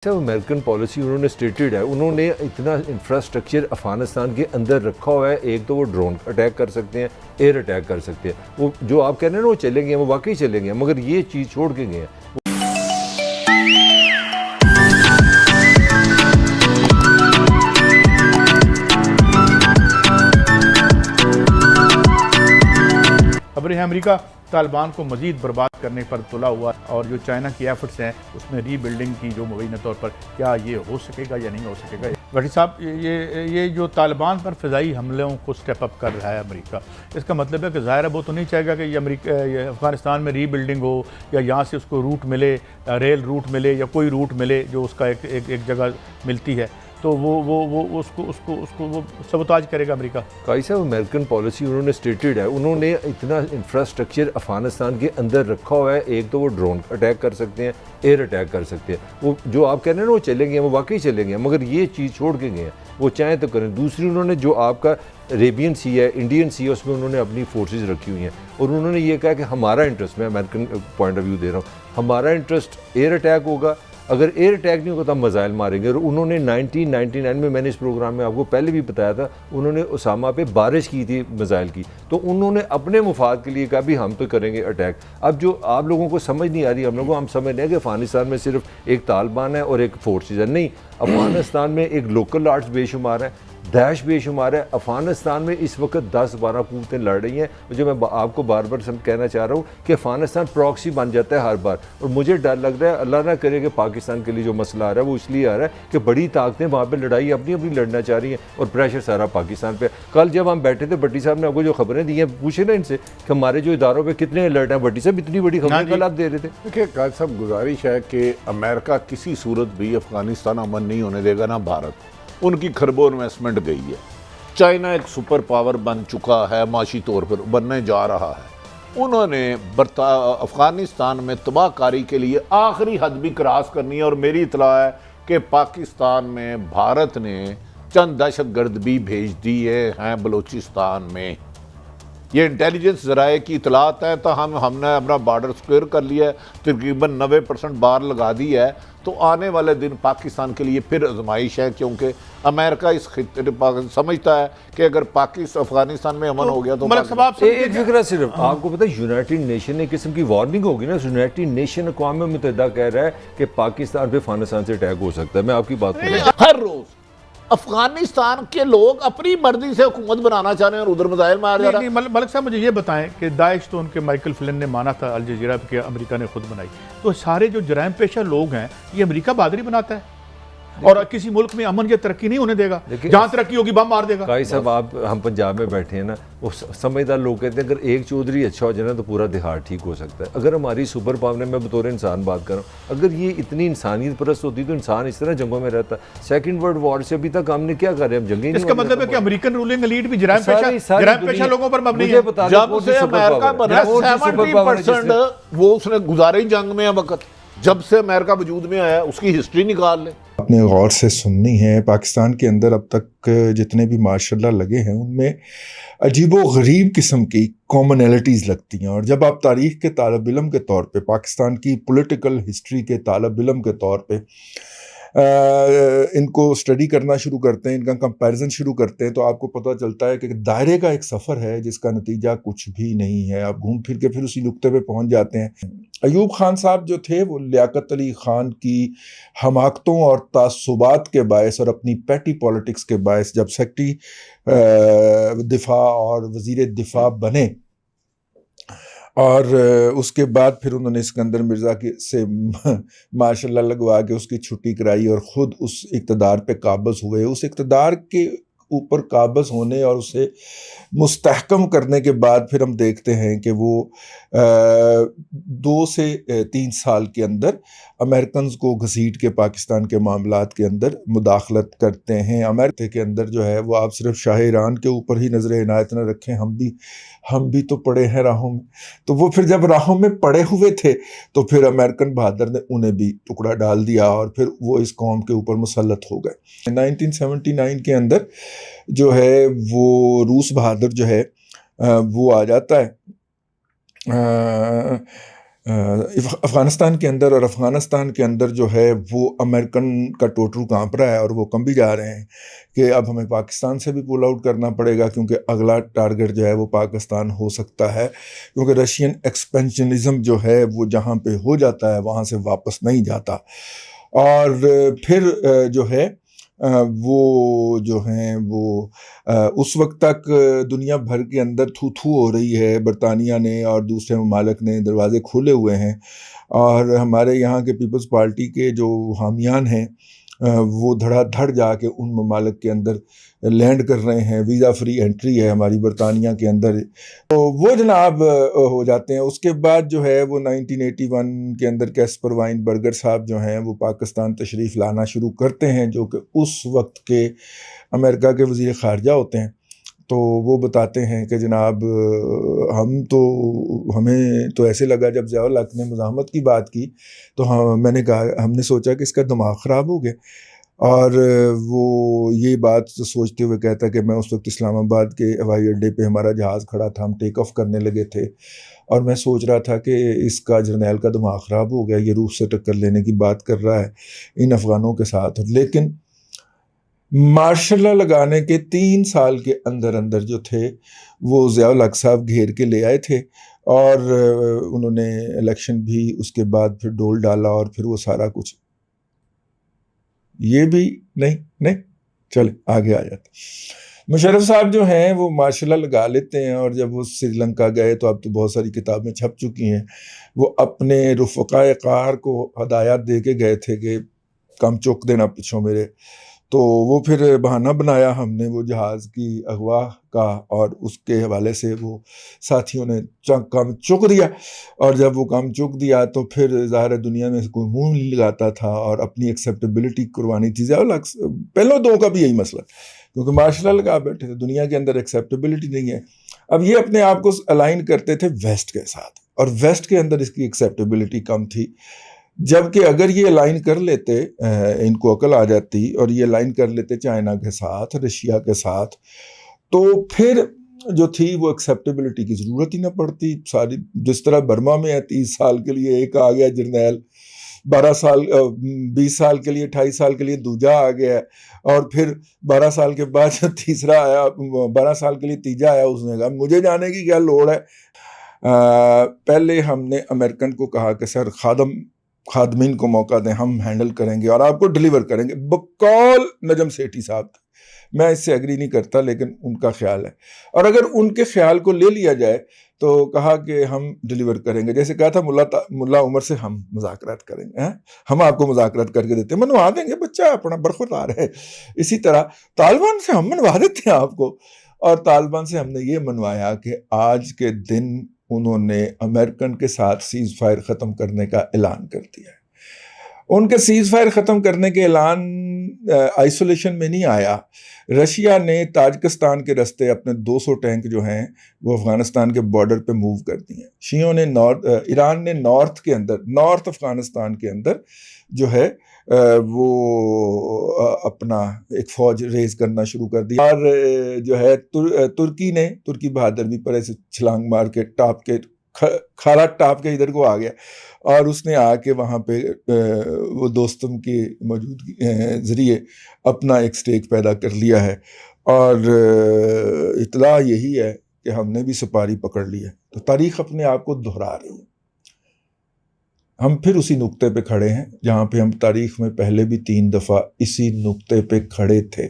American policy उन्होंने stated है, उन्होंने इतना इंफ्रास्ट्रक्चर अफगानिस्तान के अंदर रखा हुआ है। एक तो वो ड्रोन अटैक कर सकते हैं, एयर अटैक कर सकते हैं, वो जो आप कह रहे हैं ना वो चलेंगे, वो वाकई चलेंगे, मगर ये चीज़ छोड़ के गए हैं। खबर है अमेरिका तालिबान को मज़ीद बर्बाद करने पर तुला हुआ, और जो चाइना की एफर्ट्स हैं उसमें रीबिल्डिंग की जो मुबैना तौर पर क्या ये हो सकेगा या नहीं हो सकेगा। भट्टी साहब, ये जो तालिबान पर फ़िज़ाई हमलों को स्टेप अप कर रहा है अमेरिका, इसका मतलब है कि ज़ाहिर है वो तो नहीं चाहेगा कि ये अफ़गानिस्तान में रीबिल्डिंग हो, या यहाँ से उसको रूट मिले, रेल रूट मिले या कोई रूट मिले जो उसका एक जगह मिलती है, तो वो उसको वो सबोताज करेगा अमेरिका। काई साहब, अमेरिकन पॉलिसी उन्होंने स्टेटेड है, उन्होंने इतना इंफ्रास्ट्रक्चर अफगानिस्तान के अंदर रखा हुआ है। एक तो वो ड्रोन अटैक कर सकते हैं, एयर अटैक कर सकते हैं, वो जो आप कह रहे हैं ना वो चलेंगे, वो वाकई चलेंगे, मगर ये चीज़ छोड़ के गए हैं, वो चाहें तो करें। दूसरी, उन्होंने जो आपका अरेबियन सी है, इंडियन सी है, उसमें उन्होंने अपनी फोर्सेस रखी हुई हैं, और उन्होंने ये कहा कि हमारा इंटरेस्ट, मैं अमेरिकन पॉइंट ऑफ व्यू दे रहा हूँ, हमारा इंटरेस्ट एयर अटैक होगा, अगर एयर अटैक नहीं होगा तो हम मिसाइल मारेंगे। और उन्होंने 1999 में, मैंने इस प्रोग्राम में आपको पहले भी बताया था, उन्होंने उसामा पे बारिश की थी मिसाइल की, तो उन्होंने अपने मुफाद के लिए कहा भी हम तो करेंगे अटैक। अब जो आप लोगों को समझ नहीं आ रही, हम लोगों को हम समझ रहे हैं कि अफगानिस्तान में सिर्फ एक तालिबान है और एक फोर्सेस है, नहीं, अफगानिस्तान में एक लोकल आर्ट्स बेशुमार है, दैश बेशुमार है। अफगानिस्तान में इस वक्त 10-12 कुव्वतें लड़ रही हैं, जो मैं आपको बार बार कहना चाह रहा हूँ कि अफगानिस्तान प्रॉक्सी बन जाता है हर बार, और मुझे डर लग रहा है, अल्लाह ना करे कि पाकिस्तान के लिए जो मसला आ रहा है वो इसलिए आ रहा है कि बड़ी ताकतें वहाँ पे लड़ाई अपनी अपनी लड़ना चाह रही हैं, और प्रेशर सारा पाकिस्तान पे। कल जब हम बैठे थे, भट्टी साहब ने आपको जो खबरें दी हैं, पूछे ना इनसे कि हमारे जो इदारों पर कितने अलर्ट हैं। भट्टी साहब, इतनी बड़ी खबरें कल आप दे रहे थे। देखिए कायद साहब, गुजारिश है कि अमेरिका किसी सूरत भी अफगानिस्तान अमन नहीं होने देगा, ना भारत। उनकी खरबों इन्वेस्टमेंट गई है। चाइना एक सुपर पावर बन चुका है, माशी तौर पर बनने जा रहा है। उन्होंने अफ़गानिस्तान में तबाहकारी के लिए आखिरी हद भी क्रॉस करनी है, और मेरी इतला है कि पाकिस्तान में भारत ने चंद दहशतगर्द भी भेज दिए हैं बलूचिस्तान में। ये इंटेलिजेंस ज़राए की इतलात है, तो हमने अपना बॉर्डर सिक्योर कर लिया है, तकरीबन 90% बार लगा दी है। तो आने वाले दिन पाकिस्तान के लिए फिर आजमाइश है, क्योंकि अमेरिका इस समझता है कि अगर पाकिस्तान अफगानिस्तान में अमन हो गया तो एक फिक्र सिर्फ आपको पता है, यूनाइटेड नेशन ने किस्म की वार्निंग होगी ना। यूनाइटेड नेशन अक़वाम मुत्तहिदा कह रहा है कि पाकिस्तान पे अफगानिस्तान से अटैक हो सकता है। मैं आपकी बात कर रहा हूं। हर रोज अफगानिस्तान के लोग अपनी मर्जी से हुकूमत बनाना चाह रहे हैं और उधर मिसाइल मार जा रहा है। मलिक साहब, मुझे ये बताएं कि दाइश तो उनके माइकल फ्लिन ने माना था अल जज़ीरा कि अमेरिका ने खुद बनाई, तो सारे जो जराइम पेशा लोग हैं ये अमेरिका बहादुरी बनाता है, और किसी मुल्क में अमन या तरक्की नहीं होने देगा। जहां तरक्की होगी बम मार देगा। काई साहब, आप हम पंजाब में बैठे हैं ना, वो समझदार लोग कहते हैं अगर एक चौधरी अच्छा हो जाए ना तो पूरा दिहाड़ ठीक हो सकता है। अगर हमारी सुपर पावर ने, मैं बतौर इंसान बात कर रहा हूँ, अगर ये इतनी इंसानियत परस्त होती तो इंसान इस तरह जंगों में रहता। सेकंड वर्ल्ड वॉर से अभी तक हमने क्या कर रहे हैं, हम जंगे। इसका मतलब है कि अमेरिकन रूलिंग एलीट भी जराइम पेशा लोगों पर मबनी है। जब से अमेरिका बना 70% वो उसने गुजारे जंग में वक्त, जब से अमेरिका वजूद में आया उसकी हिस्ट्री निकाल ले। आपने गौर से सुननी है। पाकिस्तान के अंदर अब तक जितने भी मार्शल लगे हैं उनमें अजीबो गरीब किस्म की कॉमनैलिटीज़ लगती हैं, और जब आप तारीख़ के तालिब इल्म के तौर पे, पाकिस्तान की पॉलिटिकल हिस्ट्री के तालिब इल्म के तौर पे इनको स्टडी करना शुरू करते हैं, इनका कंपैरिजन शुरू करते हैं, तो आपको पता चलता है कि दायरे का एक सफ़र है जिसका नतीजा कुछ भी नहीं है। आप घूम फिर के फिर उसी नुक्ते पे पहुंच जाते हैं। अयूब खान साहब जो थे वो लियाकत अली ख़ान की हमाकतों और तासुबात के बायस और अपनी पैटी पॉलिटिक्स के बायस जब सेक्रेटरी दिफा और वज़ीर दिफा बने, और उसके बाद फिर उन्होंने सिकंदर मिर्ज़ा से माशाल्लाह लगवा के उसकी छुट्टी कराई और ख़ुद उस इक़्तिदार पे काबिज़ हुए। उस इक़्तिदार के ऊपर काबिज़ होने और उसे मुस्तहकम करने के बाद फिर हम देखते हैं कि वो 2 से 3 साल के अंदर अमेरिकन्स को घसीट के पाकिस्तान के मामलात के अंदर मुदाखलत करते हैं। अमेरिका के अंदर जो है वो आप सिर्फ शाह ईरान के ऊपर ही नज़र इनायत न रखें, हम भी तो पड़े हैं राहों में। तो वो फिर जब राहों में पड़े हुए थे तो फिर अमेरिकन बहादुर ने उन्हें भी टुकड़ा डाल दिया, और फिर वो इस कौम के ऊपर मुसल्लत हो गए। 1979 के अंदर जो है वो रूस बहादुर जो है वो आ जाता है افغانستان کے اندر، اور افغانستان کے اندر جو ہے وہ امریکن کا ٹوٹرو کانپ رہا ہے، اور وہ کم بھی جا رہے ہیں کہ اب ہمیں پاکستان سے بھی پول آؤٹ کرنا پڑے گا، کیونکہ اگلا ٹارگٹ جو ہے وہ پاکستان ہو سکتا ہے، کیونکہ رشین ایکسپینشنزم جو ہے وہ جہاں پہ ہو جاتا ہے وہاں سے واپس نہیں جاتا۔ اور پھر جو ہے وہ جو ہیں وہ اس وقت تک دنیا بھر کے اندر تھو تھو ہو رہی ہے، برطانیہ نے اور دوسرے ممالک نے دروازے کھولے ہوئے ہیں، اور ہمارے یہاں کے پیپلز پارٹی کے جو حامیان ہیں وہ دھڑا دھڑ جا کے ان ممالک کے اندر لینڈ کر رہے ہیں، ویزا فری انٹری ہے ہماری برطانیہ کے اندر، تو وہ جناب ہو جاتے ہیں۔ اس کے بعد جو ہے وہ 1981 کے اندر کیسپر وائن برگر صاحب جو ہیں وہ پاکستان تشریف لانا شروع کرتے ہیں، جو کہ اس وقت کے امریکہ کے وزیر خارجہ ہوتے ہیں۔ تو وہ بتاتے ہیں کہ جناب ہمیں تو ایسے لگا جب ضیاء الحق نے مزاحمت کی بات کی تو میں نے کہا، ہم نے سوچا کہ اس کا دماغ خراب ہو گیا، اور وہ یہ بات سوچتے ہوئے کہتا کہ میں اس وقت اسلام آباد کے ہوائی اڈے پہ ہمارا جہاز کھڑا تھا، ہم ٹیک آف کرنے لگے تھے، اور میں سوچ رہا تھا کہ اس کا جرنیل کا دماغ خراب ہو گیا، یہ روس سے ٹکر لینے کی بات کر رہا ہے ان افغانوں کے ساتھ۔ لیکن مارشل لا لگانے کے 3 سال کے اندر اندر جو تھے وہ ضیاء الحق صاحب گھیر کے لے آئے تھے، اور انہوں نے الیکشن بھی اس کے بعد پھر ڈول ڈالا، اور پھر وہ سارا کچھ یہ بھی نہیں چلے آگے آ جاتے۔ مشرف صاحب جو ہیں وہ مارشل لا لگا لیتے ہیں، اور جب وہ سری لنکا گئے تو اب تو بہت ساری کتابیں چھپ چکی ہیں، وہ اپنے رفقائے قار کو ہدایات دے کے گئے تھے کہ کم چک دینا پچھوں میرے، تو وہ پھر بہانہ بنایا ہم نے وہ جہاز کی اغوا کا، اور اس کے حوالے سے وہ ساتھیوں نے کم چک دیا، اور جب وہ کم چک دیا تو پھر ظاہر دنیا میں کوئی منہ نہیں لگاتا تھا، اور اپنی ایکسیپٹیبلٹی قربانی تھی۔ ضیاء الحق پہلوں دو کا بھی یہی مسئلہ، کیونکہ مارشل لا لگا بیٹھے تھے، دنیا کے اندر ایکسیپٹیبلٹی نہیں ہے۔ اب یہ اپنے آپ کو الائن کرتے تھے ویسٹ کے ساتھ، اور ویسٹ کے اندر اس کی ایکسیپٹیبلٹی کم تھی، جبکہ اگر یہ الائن کر لیتے، ان کو عقل آ جاتی اور یہ الائن کر لیتے چائنا کے ساتھ، رشیا کے ساتھ، تو پھر جو تھی وہ ایکسیپٹیبلٹی کی ضرورت ہی نہ پڑتی ساری۔ جس طرح برما میں ہے 30 سال کے لیے ایک آ گیا جرنیل، 20 سال کے لیے 28 سال کے لیے دوجا آ گیا، اور پھر 12 سال کے بعد تیسرا آیا، 12 سال کے لیے تیجا آیا، اس نے کہا مجھے جانے کی کیا لوڑ ہے۔ پہلے ہم نے امریکن کو کہا کہ سر خادمین کو موقع دیں، ہم ہینڈل کریں گے اور آپ کو ڈیلیور کریں گے، بقول نجم سیٹھی صاحب۔ میں اس سے ایگری نہیں کرتا، لیکن ان کا خیال ہے، اور اگر ان کے خیال کو لے لیا جائے تو کہا کہ ہم ڈیلیور کریں گے، جیسے کہا تھا ملا عمر سے ہم مذاکرات کریں گے، ہم آپ کو مذاکرات کر کے دیتے ہیں، منوا دیں گے، بچہ اپنا برخوردار ہے۔ اسی طرح طالبان سے ہم منوا دیتے ہیں آپ کو، اور طالبان سے ہم نے یہ منوایا کہ آج کے دن انہوں نے امریکن کے ساتھ سیز فائر ختم کرنے کا اعلان کر دیا ہے۔ ان کے سیز فائر ختم کرنے کے اعلان آئسولیشن میں نہیں آیا، رشیا نے تاجکستان کے راستے اپنے 200 ٹینک جو ہیں وہ افغانستان کے بارڈر پہ موو کر دیے ہیں، شیعوں نے ایران نے نارتھ افغانستان کے اندر جو ہے وہ اپنا ایک فوج ریز کرنا شروع کر دیا، اور جو ہے ترکی بہادر بھی پر ایسے چھلانگ مار کے کھارا ٹاپ کے ادھر کو آ گیا، اور اس نے آ کے وہاں پہ وہ دوستم کی موجودگی ذریعے اپنا ایک سٹیک پیدا کر لیا ہے، اور اطلاع یہی ہے کہ ہم نے بھی سپاری پکڑ لی ہے۔ تو تاریخ اپنے آپ کو دہرا رہی ہے، ہم پھر اسی نقطے پہ کھڑے ہیں جہاں پہ ہم تاریخ میں پہلے بھی 3 دفعہ اسی نقطے پہ کھڑے تھے۔